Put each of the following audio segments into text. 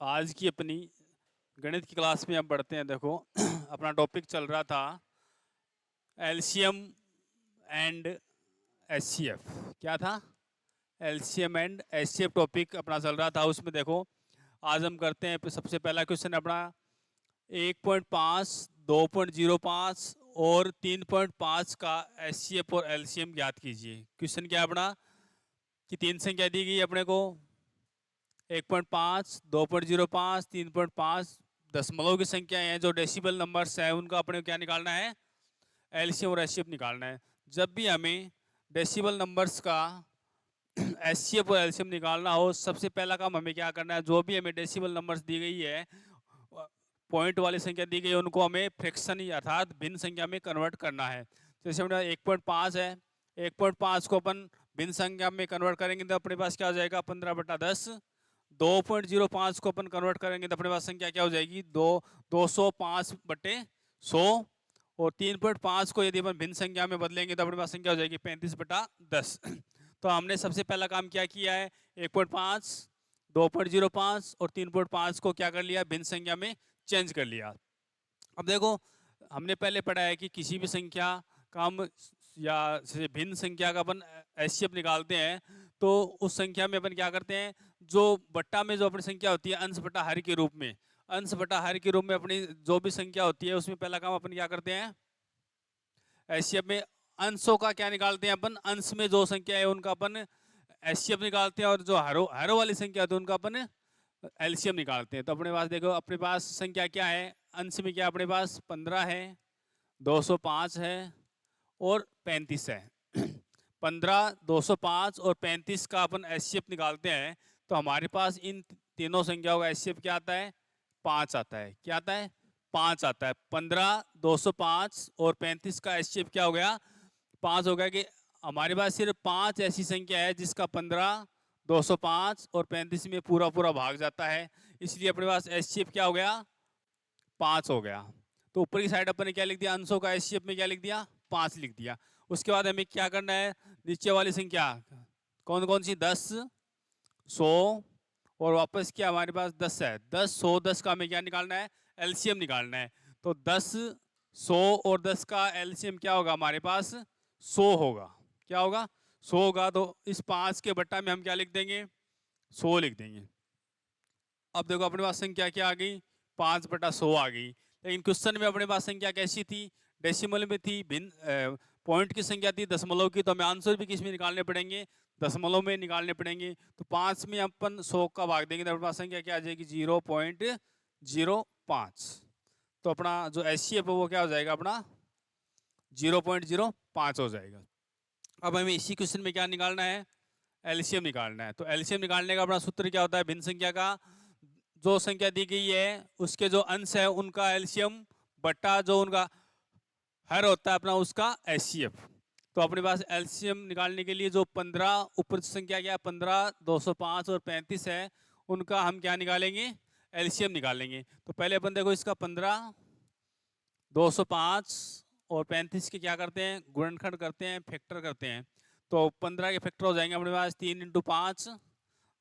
आज की अपनी गणित की क्लास में हम पढ़ते हैं। देखो अपना टॉपिक चल रहा था एलसीएम एंड एचसीएफ। क्या था? एलसीएम एंड एचसीएफ टॉपिक अपना चल रहा था। उसमें देखो आज हम करते हैं सबसे पहला क्वेश्चन अपना 1.5, 2.05 और 3.5 का एचसीएफ और एलसीएम ज्ञात कीजिए। क्वेश्चन क्या है अपना कि तीन संख्या दी गई अपने को 1.5, 2.05, 3.5 दशमलव की संख्या है। जो डेसिबल नंबर्स हैं उनका अपने को क्या निकालना है? एलसीएम और एचसीएफ निकालना है। जब भी हमें डेसिबल नंबर्स का एचसीएफ और एलसीएम निकालना हो, सबसे पहला काम हमें क्या करना है? जो भी हमें डेसिबल नंबर्स दी गई है, पॉइंट वाली संख्या दी गई है, उनको हमें फ्रैक्शन अर्थात भिन्न संख्या में कन्वर्ट करना है। जैसे अपने 1.5 है, 1.5 को अपन भिन्न संख्या में कन्वर्ट करेंगे तो अपने पास क्या हो जाएगा? 15/10। 2.05 को अपन कन्वर्ट करेंगे तो अपने पास संख्या क्या हो जाएगी? 205/100। और 3.5 को यदि अपन भिन्न संख्या में बदलेंगे तो अपने पास संख्या हो जाएगी 35/10। तो हमने सबसे पहला काम क्या किया है? 1.5, 2.05 और 3.5 को क्या कर लिया? भिन्न संख्या में चेंज कर लिया। अब देखो हमने पहले पढ़ा है कि किसी भी संख्या का हम या भिन्न संख्या का अपन एचसीएफ निकालते हैं तो उस संख्या में अपन क्या करते हैं? जो बट्टा में जो अपनी संख्या होती है अंश बटा हर के रूप में, अंश बटा हर के रूप में अपनी जो भी संख्या होती है उसमें पहला काम अपन क्या करते हैं? एचसीएफ में अंशों का क्या निकालते हैं अपन? अंश में जो संख्या है उनका अपन एचसीएफ निकालते हैं और जो हरों वाली संख्या होती है उनका अपन एलसीएम निकालते हैं। तो अपने पास देखो अपने पास संख्या क्या है? अंश में क्या अपने पास 15 है, 205 है और 35 है। 15, 205 और 35 का अपन एचसीएफ निकालते हैं तो हमारे पास इन तीनों संख्याओं का एचसीएफ क्या आता है? 5 आता है। क्या आता है? 5 आता है। 15, 205 और 35 का एचसीएफ क्या हो गया? 5 हो गया। कि हमारे पास सिर्फ 5 ऐसी संख्या है जिसका 15, 205 और 35 में पूरा पूरा भाग जाता है, इसलिए अपने पास एचसीएफ क्या हो गया? 5 हो गया। तो ऊपर की साइड अपन ने क्या लिख दिया? अंशों का एचसीएफ में क्या लिख दिया? 5 लिख दिया। उसके बाद हमें क्या करना है? नीचे वाली संख्या कौन कौन सी? 10, 100 और वापस क्या हमारे पास 10 है। 10, 100, 10 का हमें क्या निकालना है? एलसीएम निकालना है। तो 10, 100 और 10 का एलसीएम क्या होगा हमारे पास? 100 होगा। क्या होगा? 100 होगा। तो इस 5 के बट्टा में हम क्या लिख देंगे? 100 लिख देंगे। अब देखो अपने पास संख्या क्या आ गई? 5/100 आ गई। लेकिन क्वेश्चन में अपने पास संख्या कैसी थी? डेसिमल में थी, भिन्न पॉइंट की संख्या थी, दशमलव की। तो हमें आंसर भी किस में निकालने पड़ेंगे? दशमलव में निकालने पड़ेंगे। तो 5 में अपन 100 का भाग देंगे तो अपने पास संख्या क्या आ जाएगी? 0.05। तो अपना जो एचसीएफ है वो क्या हो जाएगा? अपना 0.05 हो जाएगा। अब हमें इसी क्वेश्चन में क्या निकालना है? एलसीएम निकालना है। तो एलसीएम निकालने का अपना सूत्र क्या होता है? भिन्न संख्या का जो संख्या दी गई है उसके जो अंश है उनका एलसीएम बट्टा जो उनका हर होता है अपना उसका एचसीएफ। तो अपने पास एलसीएम निकालने के लिए जो 15 ऊपर संख्या क्या है? 15, 205 और 35 है, उनका हम क्या निकालेंगे? एलसीएम निकालेंगे। तो पहले अपन देखो इसका 15, 205 और 35 के क्या करते हैं? गुणनखंड करते हैं, फैक्टर करते हैं। तो 15 के फैक्टर हो जाएंगे अपने पास 3 × 5,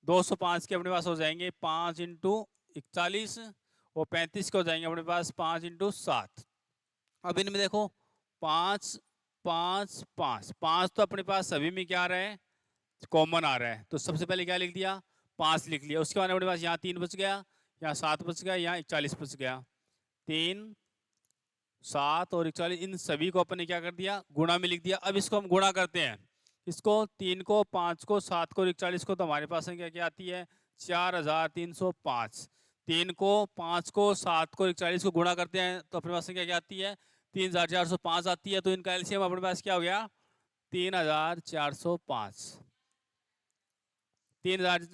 205 के अपने पास हो जाएंगे 5 × 41 और 35 के हो जाएंगे अपने पास 5 × 7। अब इनमें देखो 5, 5, 5, 5 तो अपने पास सभी में क्या आ रहा है? कॉमन आ रहा है। तो सबसे पहले क्या लिख दिया? 5 लिख लिया। उसके बाद अपने पास यहाँ 3 बच गया, यहाँ 7 बच गया, यहाँ 41 बच गया। 3, 7 और 41 इन सभी को अपन ने क्या कर दिया? गुणा में लिख दिया। अब इसको हम गुणा करते हैं, इसको 3 को, 5 को, 7 को और 41 को। तो हमारे पास संख्या क्या आती है? 4305। 3 को, 5 को, 7 को, 41 को गुणा करते हैं तो अपने पास संख्या क्या आती है? 3405 आती है। तो इनका एलसीएम अपने पास क्या हो गया? 3405। 3000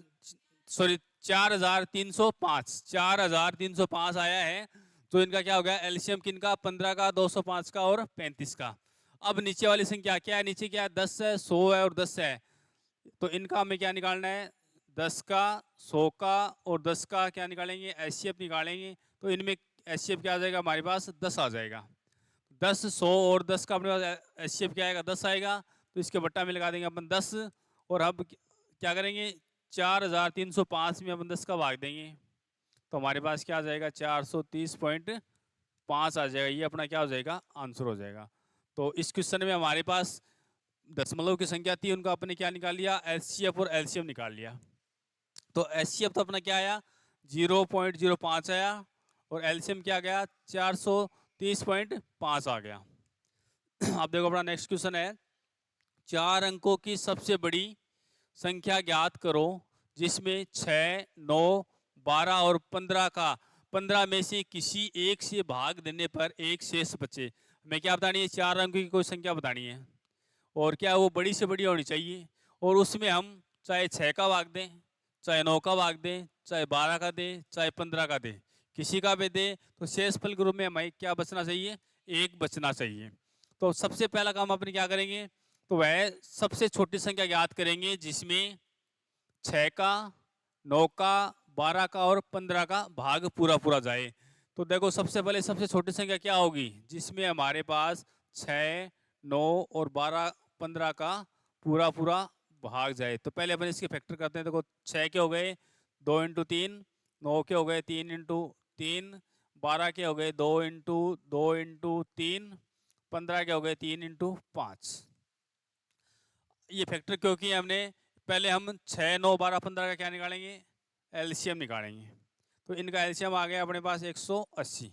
सॉरी 4305, 4305 आया है। तो इनका क्या हो गया? एलसीएम किनका? 15 का, 205 का और 35 का। अब नीचे वाली संख्या क्या है? नीचे क्या है? 10 है, 100 है और 10 है। तो इनका हमें क्या निकालना है? 10 का, 100 का और 10 का क्या निकालेंगे? एचसीएफ निकालेंगे। तो इनमें एचसीएफ क्या आ जाएगा हमारे पास? 10 आ जाएगा। 10, 100 और 10 का अपने पास एचसीएफ क्या आएगा? 10 आएगा। तो इसके बट्टा में लगा देंगे अपन 10 और अब क्या करेंगे? 4305 में अपन 10 का भाग देंगे। तो हमारे पास क्या आ जाएगा 430.5 आ जाएगा। ये अपना क्या हो जाएगा आंसर हो जाएगा। तो इस क्वेश्चन में हमारे पास दशमलव की संख्या थी, उनका अपने क्या निकाल लिया एचसीएफ और एलसीएम निकाल लिया। तो एचसीएफ तो अपना क्या आया 0.05 आया और एलसीएम क्या गया 430.5 आ गया। अब देखो अपना नेक्स्ट क्वेश्चन है 4 अंकों की सबसे बड़ी संख्या ज्ञात करो जिसमें 6, 9, 12 और 15 का 15 में से किसी एक से भाग देने पर एक शेष बचे। हमें क्या बतानी है 4 अंकों की कोई संख्या बतानी है और क्या वो बड़ी से बड़ी होनी चाहिए और उसमें हम चाहे 6 का भाग दें, चाहे 9 का भाग दें, चाहे 12 का दें, चाहे 15 का दें, किसी का भी दें तो शेषफल के रूप में हमें क्या बचना चाहिए एक बचना चाहिए। तो सबसे पहला काम अपने क्या करेंगे तो वह सबसे छोटी संख्या ज्ञात करेंगे जिसमें 6 का 9 का 12 का और 15 का भाग पूरा पूरा जाए। तो देखो सबसे पहले सबसे छोटी संख्या क्या होगी जिसमें हमारे पास 6, 9 और 12 15 का पूरा पूरा भाग जाए। तो पहले अपन इसके फैक्टर करते हैं। देखो 6 के हो गए 2 इंटू 3, 9 के हो गए 3 इंटू 3, 12 के हो गए 2 इंटू 2 इंटू 3, 15 के हो गए 3 इंटू 5। ये फैक्टर क्यों किया हमने पहले हम 6, 9, 12, 15 का क्या निकालेंगे एलसीएम निकालेंगे। तो इनका एलसीएम आ गया अपने पास 180।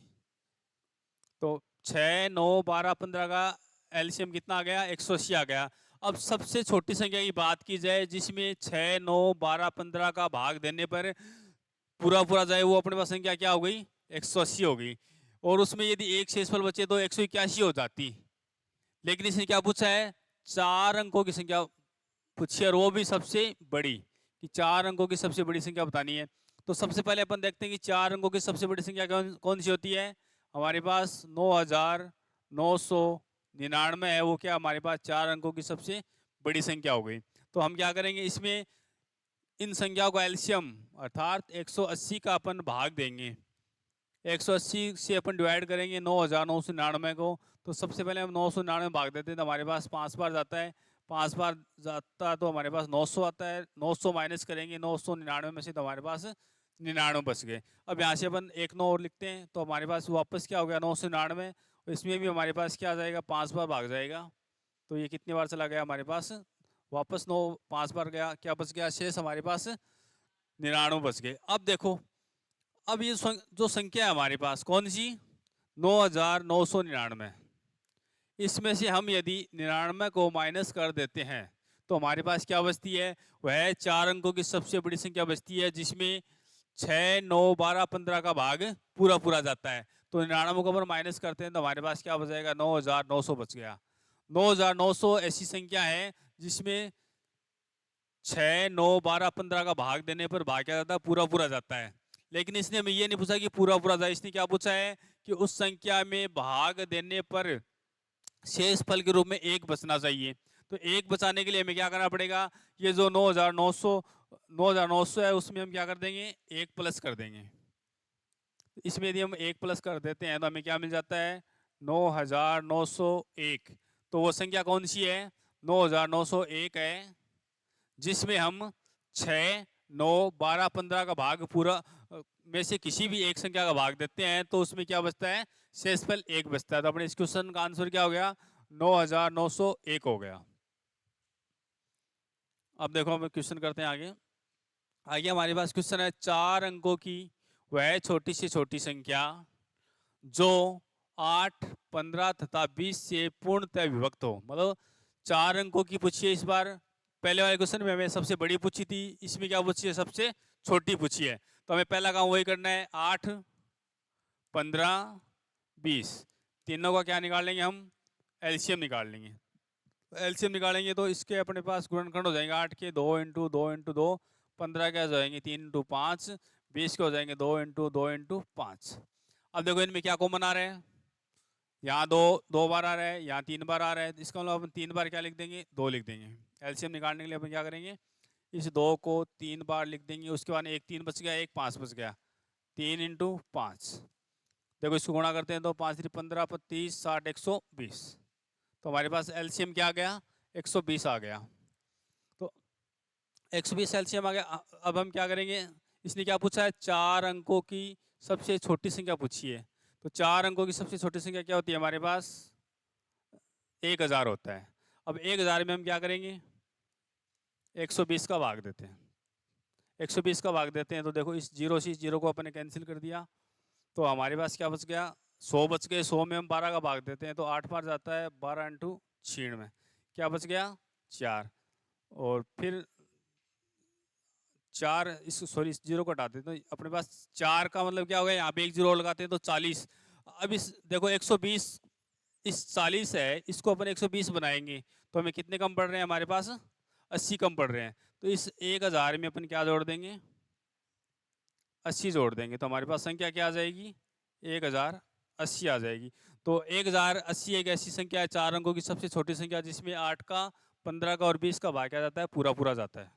तो 6, 9, 12, 15 का एलसीएम कितना आ गया 180 आ गया। अब सबसे छोटी संख्या की बात की जाए जिसमें 6, 9, 12, 15 का भाग देने पर पूरा पूरा जाए वो अपने पास संख्या क्या हो गई 180 हो गई। और उसमें यदि एक शेषफल बचे तो 181 हो जाती। लेकिन इसने क्या पूछा है 4 अंकों की संख्या पूछी और वो भी सबसे बड़ी कि 4 अंकों की सबसे बड़ी संख्या बतानी है। तो सबसे पहले अपन देखते हैं कि 4 अंकों की सबसे बड़ी संख्या कौन सी होती है। हमारे पास 9999 है, वो क्या हमारे पास 4 अंकों की सबसे बड़ी संख्या हो गई। तो हम क्या करेंगे इसमें इन संख्याओं का एलसीएम अर्थात 180 का अपन भाग देंगे। 180 से अपन डिवाइड करेंगे 9999 को। तो सबसे पहले हम 999 भाग देते हैं तो हमारे पास 5 बार जाता है, 5 बार जाता तो हमारे पास 900 आता है। 900 माइनस करेंगे 999 में से तो हमारे पास 99 बच गए। अब यहाँ से अपन एक 9 और लिखते हैं तो हमारे पास वापस क्या हो गया 999। इसमें भी हमारे पास क्या आ जाएगा 5 बार भाग जाएगा। तो ये कितनी बार चला गया हमारे पास वापस 9 5 बार गया, क्या बच गया शेष हमारे पास 99 बच गए। अब देखो अब ये जो संख्या है हमारे पास कौन सी 9999, इसमें से हम यदि 99 को माइनस कर देते हैं तो हमारे पास क्या बचती है वह 4 अंकों की सबसे बड़ी संख्या बचती है जिसमें 6, 9, 12, 15 का भाग पूरा पूरा जाता है। तो 99 को अगर माइनस करते हैं तो हमारे पास क्या बच जाएगा 9900 बच गया। 9900 ऐसी संख्या है जिसमें 6, 9, 12, 15 का भाग देने पर भाग क्या जाता है पूरा पूरा जाता है। लेकिन इसने हमें ये नहीं पूछा कि पूरा पूरा जाए, इसने क्या पूछा है कि उस संख्या में भाग देने पर शेष फल के रूप में एक बचना चाहिए। तो एक बचाने के लिए हमें क्या करना पड़ेगा ये जो 9900 है उसमें हम क्या कर देंगे एक प्लस कर देंगे। इसमें यदि हम एक प्लस कर देते हैं तो हमें क्या मिल जाता है 9901। तो वो संख्या कौन सी है 9901 है जिसमें हम 6, 9, 12, 15 का भाग पूरा में से किसी भी एक संख्या का भाग देते हैं तो उसमें क्या बचता है शेषफल एक बचता है। तो अपने इस क्वेश्चन का आंसर क्या हो गया 9901 हो गया। अब देखो हम क्वेश्चन करते हैं आगे। आगे हमारे पास क्वेश्चन है 4 अंकों की वह छोटी से छोटी संख्या जो 8, 15 तथा 20 से पूर्णतः विभक्त हो। मतलब 4 अंकों की पूछी है इस बार। पहले वाले क्वेश्चन में हमें सबसे बड़ी पूछी थी, इसमें क्या पूछी है सबसे छोटी पूछी है। तो हमें पहला काम वही करना है 8, 15, 20 तीनों का क्या निकाल लेंगे हम एलसीएम निकाल लेंगे। एलसीएम निकालेंगे तो इसके अपने पास गुणनखंड हो जाएंगे 8 के 2 इंटू 2 इंटू 2, 15 के हो जाएंगे 3 इंटू 5, 20 के हो जाएंगे 2 इंटू 2 इंटू 5। अब देखो इनमें क्या कॉमन आ रहा है यहाँ दो बार आ रहा है, यहाँ 3 बार आ रहा है। इसका मतलब अपन 3 बार क्या लिख देंगे 2 लिख देंगे। एलसीएम निकालने के लिए अपन क्या करेंगे इस 2 को 3 बार लिख देंगे। उसके बाद एक 3 बच गया एक 5 बच गया 3 इंटू 5। देखो इसको गुणा करते हैं तो 5 3 15 25 60 120। तो हमारे पास एलसीएम क्या आ गया 120 आ गया। तो 120 एलसीएम आ गया। अब हम क्या करेंगे इसने क्या पूछा है, 4 अंकों की सबसे छोटी संख्या पूछी है। तो 4 अंकों की सबसे छोटी संख्या क्या होती है हमारे पास, 1000 होता है। अब 1000 में हम क्या करेंगे, 120 का भाग देते हैं। 120 का भाग देते हैं तो देखो इस जीरो से इस जीरो को अपने कैंसिल कर दिया, तो हमारे पास क्या बच गया, 100 बच गए। 100 में हम 12 का भाग देते हैं तो 8 बार जाता है, 12 इंटू 96, क्या बच गया 4। और फिर 4 इस सॉरी इस जीरो को हटाते हैं तो अपने पास 4 का मतलब क्या हो गया, यहाँ पे एक जीरो और लगाते हैं तो 40। अब इस देखो 120 इस 40 है, इसको अपन 120 बनाएंगे तो हमें कितने कम पड़ रहे हैं, हमारे पास 80 कम पड़ रहे हैं। तो इस 1000 में अपन क्या जोड़ देंगे, 80 जोड़ देंगे तो हमारे पास संख्या क्या आ जाएगी, 1080 आ जाएगी। तो 1080 एक ऐसी संख्या है 4 अंकों की सबसे छोटी संख्या जिसमें 8 का, 15 का और 20 का भाग क्या जाता है, पूरा पूरा जाता है।